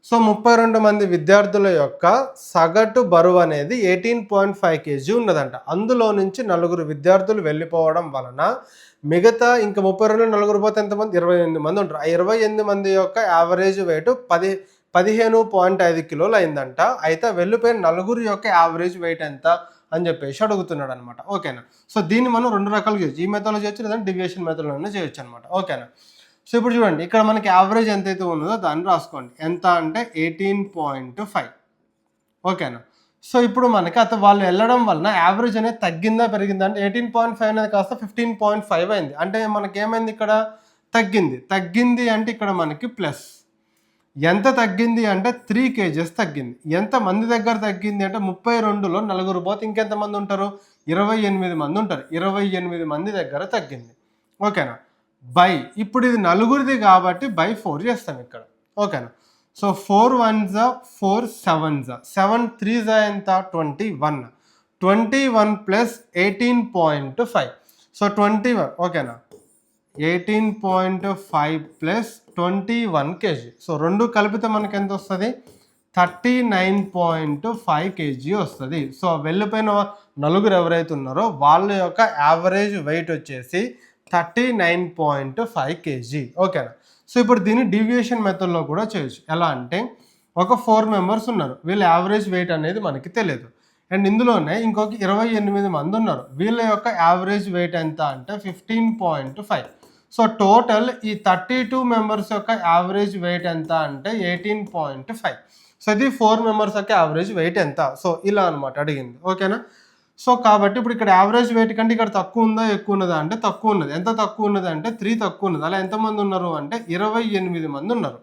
So 32 మంది విద్యార్థుల యొక్క సగటు బరువు అనేది 18.5 kg ఉన్నదంట. అందులో నుంచి 4 విద్యార్థులు వెళ్ళిపోవడం వలన మిగతా ఇంకా 32 నలుగురు పోతే ఎంతమంది, 28 మంది ఉంటారు. ఆ 28 మంది యొక్క యావరేజ్ వెయిట్ 15.5 కిలోలు అయిందంట. అయితే వెళ్ళిపోయిన 4 యొక్క యావరేజ్ వెయిట్ ఎంత అని చెప్పేసి అడుగుతున్నాడు అనమాట. ఓకేనా. సో దీన్ని మనం 2 రకాలుగా చేయొచ్చు. ఈ మెథడ్లో చేయొచ్చు, లేదంటే డివియేషన్ మెథడ్లోనే చేయొచ్చు అనమాట. ఓకేనా. సో ఇప్పుడు చూడండి, ఇక్కడ మనకి యావరేజ్ ఎంతైతే ఉన్నదో దాన్ని రాసుకోండి. ఎంత అంటే 18.5. ఓకేనా. సో ఇప్పుడు మనకి వాళ్ళు వెళ్ళడం వలన యావరేజ్ అనేది తగ్గిందా పెరిగిందా అంటే 18.5 అనేది కాస్త 15.5 అయింది. అంటే మనకి ఏమైంది, ఇక్కడ తగ్గింది అంటే ఇక్కడ మనకి ప్లస్. ఎంత తగ్గింది అంటే 3 kgs తగ్గింది. ఎంత మంది దగ్గర తగ్గింది అంటే 32లో 4 పోతే ఇంకెంతమంది ఉంటారు, 28 మంది ఉంటారు. 28 మంది దగ్గర తగ్గింది. ఓకేనా. ఇప్పుడు ఇది 4 కాబట్టి బై 4 చేస్తాం ఇక్కడ. ఓకేనా. సో 4 1s 4 7s 7 3s ఎంత 21. 21 ప్లస్ 18.5. సో 21. ఓకేనా. 18.5 ప్లస్ 21 kg. సో 2 కలిపితే మనకి ఎంత వస్తుంది, 39.5 kg వస్తుంది. సో వెళ్ళిపోయిన 4 ఎవరైతే ఉన్నారో వాళ్ళ యొక్క యావరేజ్ వెయిట్ వచ్చేసి 39.5 kg. ఓకేనా. సో ఇప్పుడు దీన్ని డీవియేషన్ మెథడ్లో కూడా చేయొచ్చు. ఎలా అంటే ఒక 4 మెంబర్స్ ఉన్నారు, వీళ్ళ యావరేజ్ వెయిట్ అనేది మనకి తెలియదు. అండ్ ఇందులోనే ఇంకొక 28 మంది ఉన్నారు, వీళ్ళ యొక్క యావరేజ్ వెయిట్ ఎంత అంటే 15.5. సో టోటల్ ఈ 32 మెంబర్స్ యొక్క యావరేజ్ వెయిట్ ఎంత అంటే 18.5. సో ఇది 4 మెంబర్స్ యొక్క యావరేజ్ వెయిట్ ఎంత. సో ఇలా అనమాట అడిగింది. ఓకేనా. సో కాబట్టి ఇప్పుడు ఇక్కడ యావరేజ్ వెయిట్ కంటే ఇక్కడ తక్కువ ఉందా ఎక్కువ ఉన్నదా అంటే తక్కువ ఉన్నది. ఎంత తక్కువ ఉన్నది అంటే 3 తక్కువ ఉన్నది. అలా ఎంతమంది ఉన్నారు అంటే 28 మంది ఉన్నారు.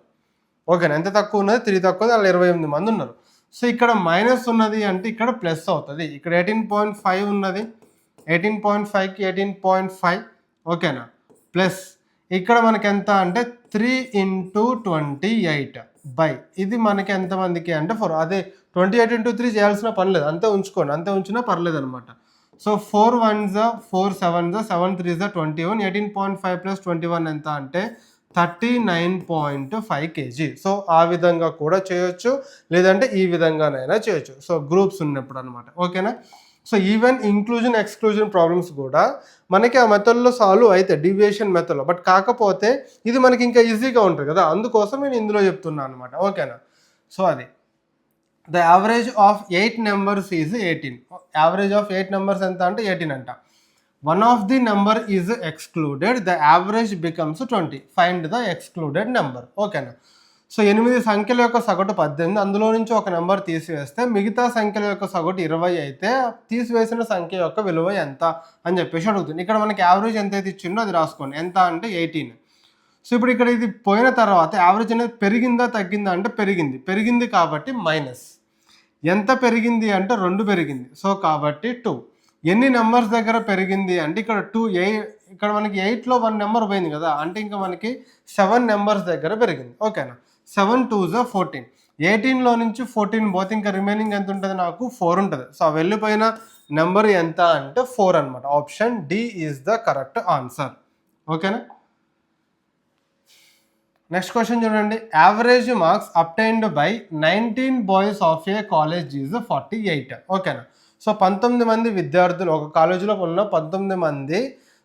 ఓకేనా. ఎంత తక్కువ ఉన్నది, 3 తక్కువ ఉంది, అలా 28 మంది ఉన్నారు. సో ఇక్కడ మైనస్ ఉన్నది అంటే ఇక్కడ ప్లస్ అవుతుంది. ఇక్కడ 18.5 ఉన్నది, 18.5కి 18.5. ఓకేనా. ప్లస్ ఇక్కడ మనకి ఎంత అంటే 3 into 28 బై ఇది మనకి ఎంతమందికి అంటే 4. అదే 28 into 3 చేయాల్సిన పని లేదు, అంతే ఉంచుకోండి, అంతే ఉంచినా పర్లేదు అనమాట. So 4 1s 4 7s 7 3s 21. 18.5 plus 21 ఎంత అంటే 39.5 kg. సో ఆ విధంగా కూడా చేయొచ్చు, లేదంటే ఈ విధంగానైనా చేయొచ్చు. సో గ్రూప్స్ ఉన్నప్పుడు అనమాట. ఓకేనా. So even inclusion exclusion problems కూడా మనకి ఆ మెథడ్లో సాల్వ్ అయితే డీవియేషన్ మెథడ్లో. బట్ కాకపోతే ఇది మనకి ఇంకా ఈజీగా ఉంటుంది కదా, అందుకోసం నేను ఇందులో చెప్తున్నాను అనమాట. ఓకేనా. సో అది the average of 8 numbers is 18. Average of 8 numbers ఎంత అంటే 18 అంట. One of the number is excluded, the average becomes 20. Find the excluded number. ఓకేనా. సో 8 సంఖ్యల యొక్క సగటు 18, అందులో నుంచి ఒక నెంబర్ తీసివేస్తే మిగతా సంఖ్యల యొక్క సగటు 20 అయితే తీసివేసిన సంఖ్య యొక్క విలువ ఎంత అని చెప్పేసి అడుగుతుంది. ఇక్కడ మనకి యావరేజ్ ఎంత అయితే ఇచ్చిండో అది రాసుకోండి. ఎంత అంటే 18. సో ఇప్పుడు ఇక్కడ ఇది పోయిన తర్వాత యావరేజ్ అనేది పెరిగిందా తగ్గిందా అంటే పెరిగింది కాబట్టి మైనస్. ఎంత పెరిగింది అంటే 2 పెరిగింది. సో కాబట్టి 2. ఎన్ని నెంబర్స్ దగ్గర పెరిగింది అంటే ఇక్కడ 2, ఇక్కడ మనకి 8లో 1 నెంబర్ పోయింది కదా, అంటే ఇంకా మనకి 7 నెంబర్స్ దగ్గర పెరిగింది. ఓకేనా, 7 2s 14. 18లో నుంచి 14 పోతే ఇంకా రిమైనింగ్ ఎంత ఉంటుంది, నాకు 4 ఉంటుంది. సో వెళ్ళిపోయిన నెంబర్ ఎంత అంటే 4 అనమాట. Option D is the correct answer. ఓకేనా. నెక్స్ట్ క్వశ్చన్ చూడండి. Average marks obtained by 19 boys of a college is 48. ఓకేనా. సో 19 మంది విద్యార్థులు, ఒక కాలేజీలో ఉన్న 19 మంది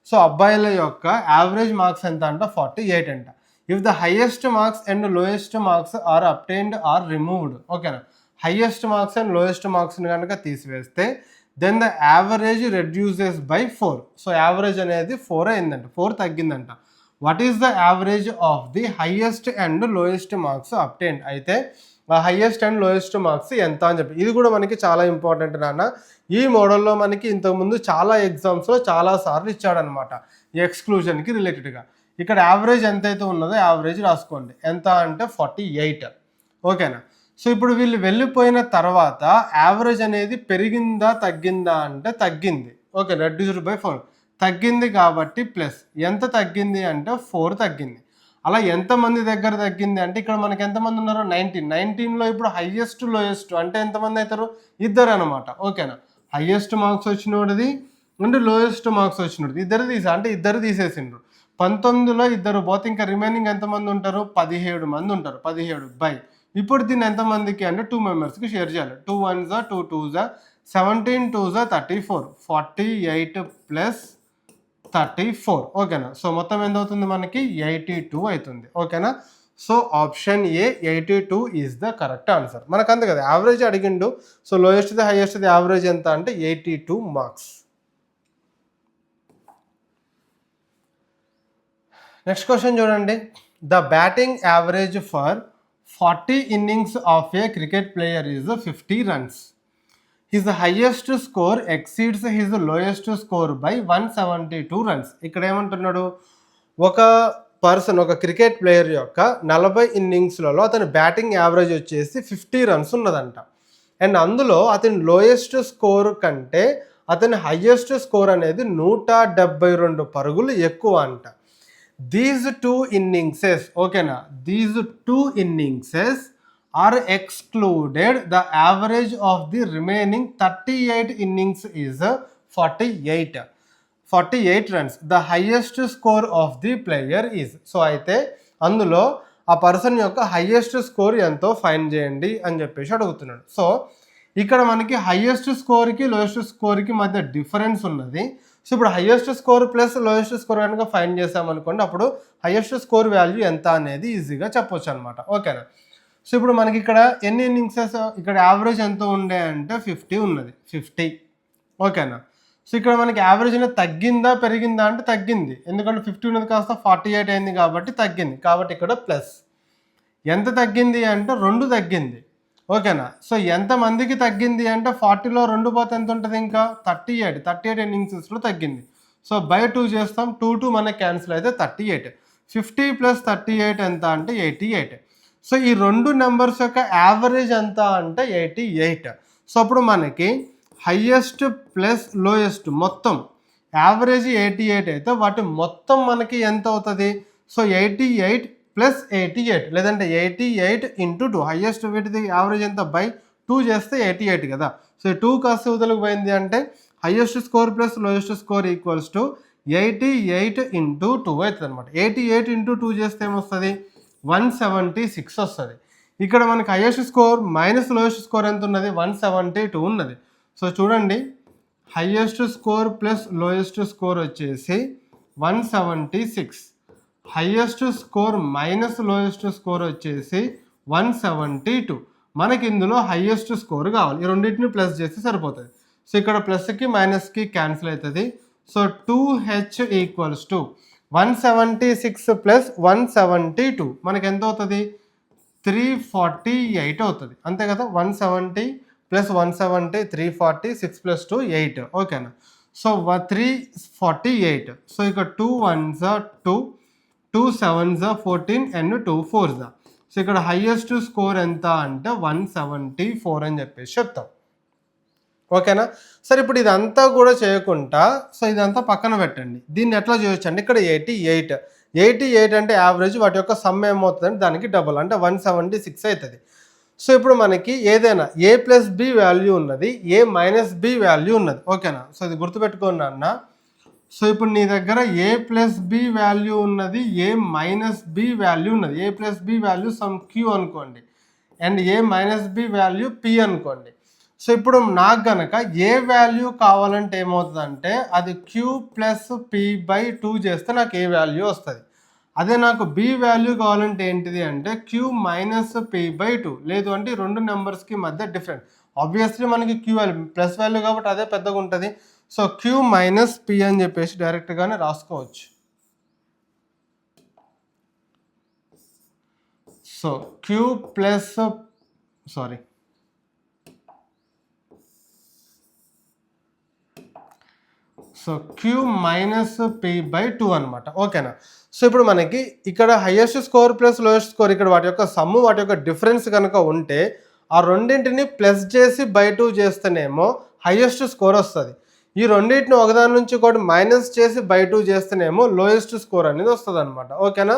సో అబ్బాయిల యొక్క యావరేజ్ మార్క్స్ ఎంత అంటే 48 అంట. If the highest marks and lowest marks are obtained are removed. ఓకేనా, హైయెస్ట్ మార్క్స్ అండ్ లోయెస్ట్ మార్క్స్ని కనుక తీసివేస్తే then the average reduces by 4. So average అనేది 4 అయిందంట, 4 తగ్గిందంట. What is the average of the highest and lowest marks obtained. అయితే highest and lowest marks ఎంత అని చెప్పి, ఇది కూడా మనకి చాలా ఇంపార్టెంట్ నాన్న. ఈ మోడల్లో మనకి ఇంతకుముందు చాలా ఎగ్జామ్స్లో చాలాసార్లు ఇచ్చాడనమాట ఈ ఎక్స్క్లూజన్కి రిలేటెడ్గా. ఇక్కడ యావరేజ్ ఎంతైతే ఉన్నదో యావరేజ్ రాసుకోండి. ఎంత అంటే 48. ఓకేనా. సో ఇప్పుడు వీళ్ళు వెళ్ళిపోయిన తర్వాత యావరేజ్ అనేది పెరిగిందా తగ్గిందా అంటే తగ్గింది. ఓకే, రెడ్యూస్డ్ బై 4 తగ్గింది కాబట్టి ప్లస్. ఎంత తగ్గింది అంటే 4 తగ్గింది. అలా ఎంతమంది దగ్గర తగ్గింది అంటే ఇక్కడ మనకి ఎంతమంది ఉన్నారు, 19లో ఇప్పుడు హైయెస్ట్ లోయెస్ట్ అంటే ఎంతమంది అవుతారు, 2 అనమాట. ఓకేనా, హైయెస్ట్ మార్క్స్ వచ్చినోడిది అండ్ లోయెస్ట్ మార్క్స్ వచ్చినోడిది ఇద్దరు తీసేసిండ్రు. 19లో 2 పోతే ఇంకా రిమైనింగ్ ఎంతమంది ఉంటారు, 17 మంది ఉంటారు. 17 బై ఇప్పుడు దీన్ని ఎంతమందికి అంటే 2 మెంబర్స్కి షేర్ చేయాలి. 2 1s 2 2s 17 2s 34, 48 ప్లస్ 34. ఓకేనా. సో మొత్తం ఎంత అవుతుంది మనకి 82 అవుతుంది. ఓకేనా. So option A 82 is the correct answer. మనకు అంతే కదా, యావరేజ్ అడిగిండు. సో లోయెస్ట్ది హైయెస్ట్ది యావరేజ్ ఎంత అంటే 82 మార్క్స్. నెక్స్ట్ క్వశ్చన్ చూడండి. The batting average for 40 innings of A cricket player is 50 runs. His highest score exceeds his lowest score by 172 runs. ఇక్కడ ఏమంటున్నాడు, ఒక పర్సన్, ఒక క్రికెట్ ప్లేయర్ యొక్క 40 innings అతని బ్యాటింగ్ యావరేజ్ వచ్చేసి 50 runs ఉన్నదంట. అండ్ అందులో అతని లోయెస్ట్ స్కోర్ కంటే అతని హైయెస్ట్ స్కోర్ అనేది 172 పరుగులు ఎక్కువ అంట. దీస్ 2 innings, ఓకేనా, these 2 innings are excluded. The average of the remaining 38 innings is 48 runs. The highest score of the player is. So అయితే అందులో ఆ పర్సన్ యొక్క హైయెస్ట్ స్కోర్ ఎంతో ఫైండ్ చేయండి అని చెప్పేసి అడుగుతున్నాడు. సో ఇక్కడ మనకి హైయెస్ట్ స్కోర్కి లోయెస్ట్ స్కోర్కి మధ్య డిఫరెన్స్ ఉన్నది. సో ఇప్పుడు highest score plus lowest score కనుక ఫైండ్ చేసామనుకోండి, అప్పుడు హైయెస్ట్ స్కోర్ వాల్యూ ఎంత అనేది ఈజీగా చెప్పొచ్చు అనమాట. ఓకేనా. సో ఇప్పుడు మనకి ఇక్కడ ఎన్ని ఇన్నింగ్సెస్, ఇక్కడ యావరేజ్ ఎంత ఉండే అంటే 50 ఉన్నది, 50. ఓకేనా. సో ఇక్కడ మనకి యావరేజ్ అనేది తగ్గిందా పెరిగిందా అంటే తగ్గింది, ఎందుకంటే 50 ఉన్నది కాస్త 48 అయింది కాబట్టి తగ్గింది. కాబట్టి ఇక్కడ ప్లస్. ఎంత తగ్గింది అంటే 2 తగ్గింది. ఓకేనా. సో ఎంతమందికి తగ్గింది అంటే 40లో 2 పోతే ఎంత ఉంటుంది, ఇంకా 38 ఇన్నింగ్సెస్లో తగ్గింది. సో బై 2 చేస్తాం, 2 మనకి క్యాన్సిల్ అయితే 38. 50 ప్లస్ 38 ఎంత అంటే 88. సో ఈ 2 నెంబర్స్ యొక్క యావరేజ్ ఎంత అంటే 88. సో అప్పుడు మనకి హైయెస్ట్ ప్లస్ లోయెస్ట్ మొత్తం యావరేజ్ 88 అయితే వాటి మొత్తం మనకి ఎంత అవుతుంది, సో 88 ప్లస్ 88, లేదంటే 88 ఇంటూ 2. హైయెస్ట్ వీటిది యావరేజ్ ఎంత బై 2 చేస్తే 88 కదా. సో 2 కాస్త వదలకు పోయింది అంటే highest score plus lowest score equals to 88 into 2 అవుతుంది అనమాట. 88 ఇంటూ 2 చేస్తే ఏమొస్తుంది, 176 వస్తుంది. ఇక్కడ మనకి highest score minus lowest score ఎంత ఉన్నది, 172 ఉన్నది. సో చూడండి, highest score plus lowest score వచ్చేసి 176, highest score minus lowest score వచ్చేసి 172. మనకి ఇందులో హైయెస్ట్ స్కోర్ కావాలి, ఈ రెండింటిని ప్లస్ చేస్తే సరిపోతుంది. సో ఇక్కడ ప్లస్కి మైనస్కి క్యాన్సిల్ అవుతుంది. So 2h equals to 176 plus 172 మనకి ఎంత అవుతుంది, 348 అవుతుంది, అంతే కదా. 170 ప్లస్ 170 340, 6 + 2 8, ఓకేనా. సో 348. సో ఇక 2 1s 2, 2 7s 14 and 2 4s. So ఇక్కడ హైయెస్ట్ స్కోర్ ఎంత అంటే 174 అని చెప్పేసి చెప్తాం, ఓకేనా. సరే ఇప్పుడు ఇదంతా కూడా చేయకుండా సో ఇదంతా పక్కన పెట్టండి. దీన్ని ఎట్లా చేయొచ్చు అంటే ఇక్కడ 88 అంటే యావరేజ్, వాటి యొక్క సమ్ ఏమవుతుందంటే దానికి డబుల్ అంటే 176 అవుతుంది. సో ఇప్పుడు మనకి ఏదైనా ఏ ప్లస్ బి వాల్యూ ఉన్నది, ఏ మైనస్ బి వాల్యూ ఉన్నది, ఓకేనా. సో ఇది గుర్తుపెట్టుకోండి అన్న. సో ఇప్పుడు నీ దగ్గర ఏ ప్లస్ బి వాల్యూ ఉన్నది, ఏ మైనస్ బి వాల్యూ ఉన్నది. A plus B value sum Q అనుకోండి and A minus B value P అనుకోండి. సో ఇప్పుడు నాకు గనక ఏ వాల్యూ కావాలంటే ఏమవుతుందంటే అది క్యూ ప్లస్ p/2 చేస్తే నాకు ఏ వాల్యూ వస్తుంది. అదే నాకు బి వాల్యూ కావాలంటే ఏంటిది అంటే క్యూ మైనస్ p/2, లేదు అంటే రెండు నెంబర్స్కి మధ్య డిఫరెంట్. ఆబ్వియస్లీ మనకి క్యూ వాల్యూ ప్లస్ వాల్యూ కాబట్టి అదే పెద్దగా ఉంటుంది. సో క్యూ మైనస్ పి అని చెప్పేసి డైరెక్ట్గానే రాసుకోవచ్చు. So Q plus sorry so Q minus p/2 అనమాట, ఓకేనా. సో ఇప్పుడు మనకి ఇక్కడ highest score plus lowest score, ఇక్కడ వాటి యొక్క సమ్ము వాటి యొక్క డిఫరెన్స్ కనుక ఉంటే ఆ రెండింటిని ప్లస్ చేసి బై 2 చేస్తేనేమో హైయెస్ట్ స్కోర్ వస్తుంది. ఈ రెండింటిని ఒకదాని నుంచి ఒకటి మైనస్ చేసి బై 2 చేస్తేనేమో లోయెస్ట్ స్కోర్ అనేది వస్తుంది అనమాట, ఓకేనా.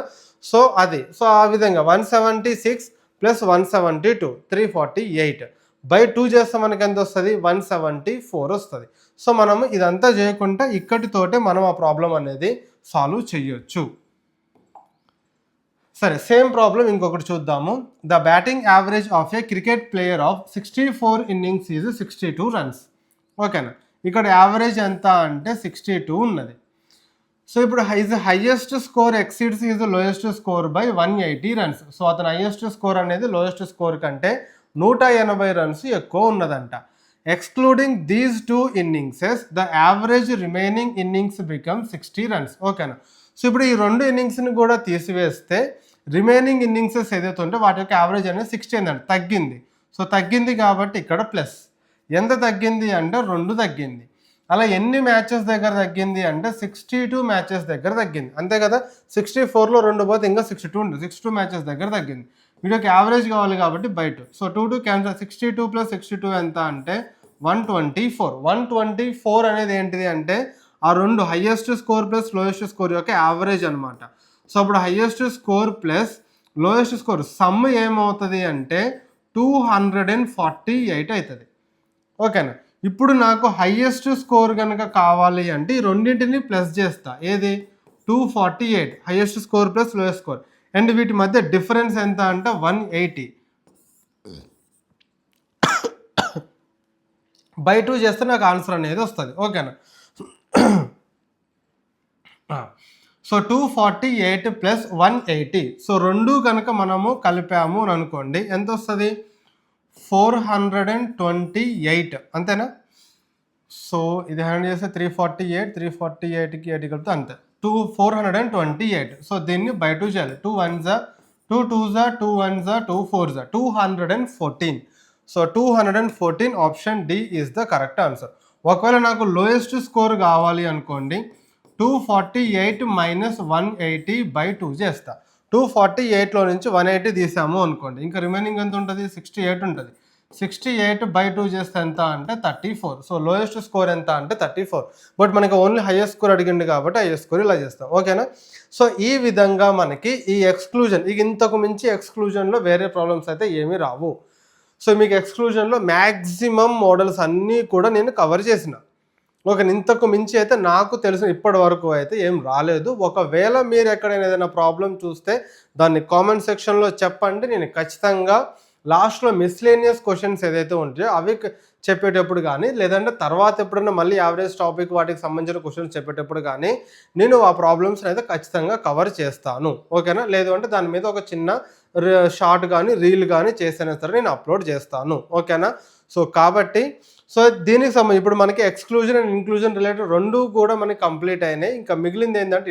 సో అది సో ఆ విధంగా 176 ప్లస్ 172 348 బై 2 చేస్తే మనకి ఎంత వస్తుంది 174 వస్తుంది. సో మనం ఇదంతా చేయకుండా ఇక్కడితోటే మనం ఆ ప్రాబ్లం అనేది సాల్వ్ చేయొచ్చు. సరే సేమ్ ప్రాబ్లం ఇంకొకటి చూద్దాము. The batting average of A cricket player of 64 innings is 62 runs, ఓకేనా. ఇక్కడ యావరేజ్ ఎంత అంటే 62 ఉన్నది. సో ఇప్పుడు highest score exceeds is lowest score by 180 runs. So అతని హైయెస్ట్ స్కోర్ అనేది లోయెస్ట్ స్కోర్ కంటే 180 runs ఎక్కువ ఉన్నదంట. Excluding these 2 innings the average remaining innings become 60 runs, ఓకేనా. సో ఇప్పుడు ఈ రెండు ఇన్నింగ్స్ని కూడా తీసివేస్తే రిమైనింగ్ ఇన్నింగ్సెస్ ఏదైతే ఉంటే వాటి యొక్క యావరేజ్ అనేది 60 అండి, తగ్గింది. సో తగ్గింది కాబట్టి ఇక్కడ ప్లస్. ఎంత తగ్గింది అంటే 2 తగ్గింది. అలా ఎన్ని మ్యాచెస్ దగ్గర తగ్గింది అంటే 62 మ్యాచెస్ దగ్గర తగ్గింది, అంతే కదా. 64లో 2 పోతే ఇంకా 62 ఉంటుంది, 62 మ్యాచెస్ దగ్గర తగ్గింది. వీడియోకి యావరేజ్ కావాలి కాబట్టి బై 2. సో 2 క్యాన్సల్, 62 + 62 ఎంత అంటే 124. 124 అనేది ఏంటిది అంటే ఆ రెండు highest score plus lowest score యొక్క యావరేజ్ అనమాట. సో అప్పుడు highest score plus lowest score some ఏమవుతుంది అంటే 248 అవుతుంది, ఓకేనా. ఇప్పుడు నాకు హైయెస్ట్ స్కోర్ కనుక కావాలి అంటే ఈ రెండింటిని ప్లస్ చేస్తా, ఏది 248 highest score plus lowest score, and వీటి మధ్య డిఫరెన్స్ ఎంత అంటే 180 బై 2 చేస్తే నాకు ఆన్సర్ అనేది వస్తుంది, ఓకేనా. సో 248 ప్లస్ 180, సో రెండు కనుక మనము కలిపాము అని అనుకోండి ఎంత వస్తుంది 428, అంతేనా. సో ఇది హ్యాండ్ చేస్తే 348కి 8 కలిపితే అంతే 428. సో దీన్ని బై 2 చేయాలి. 2 1s 2 2s 2 1s 2 4s 214. So 214 option D is the correct answer. ఒకవేళ నాకు లోయెస్ట్ స్కోర్ కావాలి అనుకోండి 248 మైనస్ 180 బై 2 చేస్తా. 248లో నుంచి 180 తీసాము అనుకోండి, ఇంకా రిమైనింగ్ ఎంత ఉంటుంది 68 ఉంటుంది. 68 బై 2 చేస్తే ఎంత అంటే 34. సో లోయెస్ట్ స్కోర్ ఎంత అంటే 34. బట్ మనకి ఓన్లీ హైయెస్ట్ స్కోర్ అడిగింది కాబట్టి హైయెస్ట్ స్కోర్ ఇలా చేస్తాం, ఓకేనా. సో ఈ విధంగా మనకి ఈ ఎక్స్క్లూజన్ ఇంతకు మించి ఎక్స్క్లూజన్లో వేరే ప్రాబ్లమ్స్ అయితే ఏమీ రావు. సో మీకు ఎక్స్క్లూజన్లో మ్యాక్సిమం మోడల్స్ అన్నీ కూడా నేను కవర్ చేసిన, ఓకే. ఇంతకు మించి అయితే నాకు తెలిసిన ఇప్పటి వరకు అయితే ఏం రాలేదు. ఒకవేళ మీరు ఎక్కడైనా ఏదైనా ప్రాబ్లం చూస్తే దాన్ని కామెంట్ సెక్షన్లో చెప్పండి, నేను ఖచ్చితంగా లాస్ట్లో మిస్లేనియస్ క్వశ్చన్స్ ఏదైతే ఉంటాయో అవి చెప్పేటప్పుడు కానీ లేదంటే తర్వాత ఎప్పుడైనా మళ్ళీ యావరేజ్ టాపిక్ వాటికి సంబంధించిన క్వశ్చన్స్ చెప్పేటప్పుడు కానీ నేను ఆ ప్రాబ్లమ్స్ని అయితే ఖచ్చితంగా కవర్ చేస్తాను, ఓకేనా. లేదు అంటే దాని మీద ఒక చిన్న షార్ట్ కానీ రీల్ కానీ చేసినా సరే నేను అప్లోడ్ చేస్తాను, ఓకేనా. సో కాబట్టి సో దీనికి సంబంధించి ఇప్పుడు మనకి ఎక్స్‌క్లూజన్ అండ్ ఇంక్లూజన్ రిలేటెడ్ 2 కూడా మనకి కంప్లీట్ అయినాయి. ఇంకా మిగిలింది ఏందంటే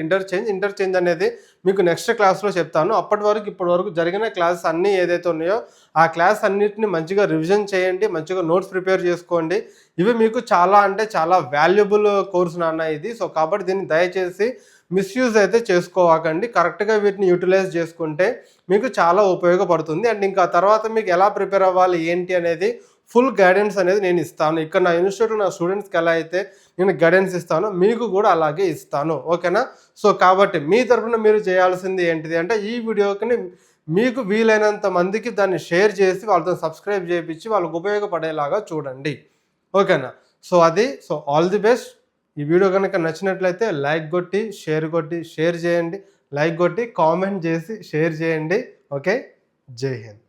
ఇంటర్చేంజ్ అనేది మీకు నెక్స్ట్ క్లాస్‌లో చెప్తాను. అప్పటి వరకు ఇప్పటి వరకు జరిగిన క్లాసెస్ అన్నీ ఏదైతే ఉన్నాయో ఆ క్లాస్ అన్నిటిని మంచిగా రివిజన్ చేయండి. మంచిగా నోట్స్ ప్రిపేర్ చేసుకోండి. ఇవి మీకు చాలా అంటే చాలా వాల్యుబుల్ కోర్స్ నాన్న ఇది. సో కాబట్టి దీన్ని దయచేసి మిస్‌యూజ్ అయితే చేసుకోవాకండి. కరెక్ట్‌గా వీటిని యుటిలైజ్ చేసుకుంటే మీకు చాలా ఉపయోగపడుతుంది. అండ్ ఇంకా తర్వాత మీకు ఎలా ప్రిపేర్ అవ్వాలి ఏంటి అనేది ఫుల్ గైడెన్స్ అనేది నేను ఇస్తాను. ఇక్కడ నా ఇన్‌స్టిట్యూట్‌లో నా స్టూడెంట్స్‌కి ఎలా అయితే నేను గైడెన్స్ ఇస్తానో మీకు కూడా అలాగే ఇస్తాను. ఓకేనా? సో కాబట్టి మీ తరపున మీరు చేయాల్సింది ఏంటిది అంటే ఈ వీడియోని మీకు వీలైనంత మందికి దాన్ని షేర్ చేసి వాళ్ళతో సబ్స్క్రైబ్ చేపిచ్చి వాళ్ళకి ఉపయోగపడేలాగా చూడండి. ఓకేనా? So all the best. ఈ వీడియో కనుక నచ్చినట్లయితే లైక్ కొట్టి, షేర్ చేయండి. లైక్ కొట్టి, కామెంట్ చేసి షేర్ చేయండి. ఓకే? జై హింద్.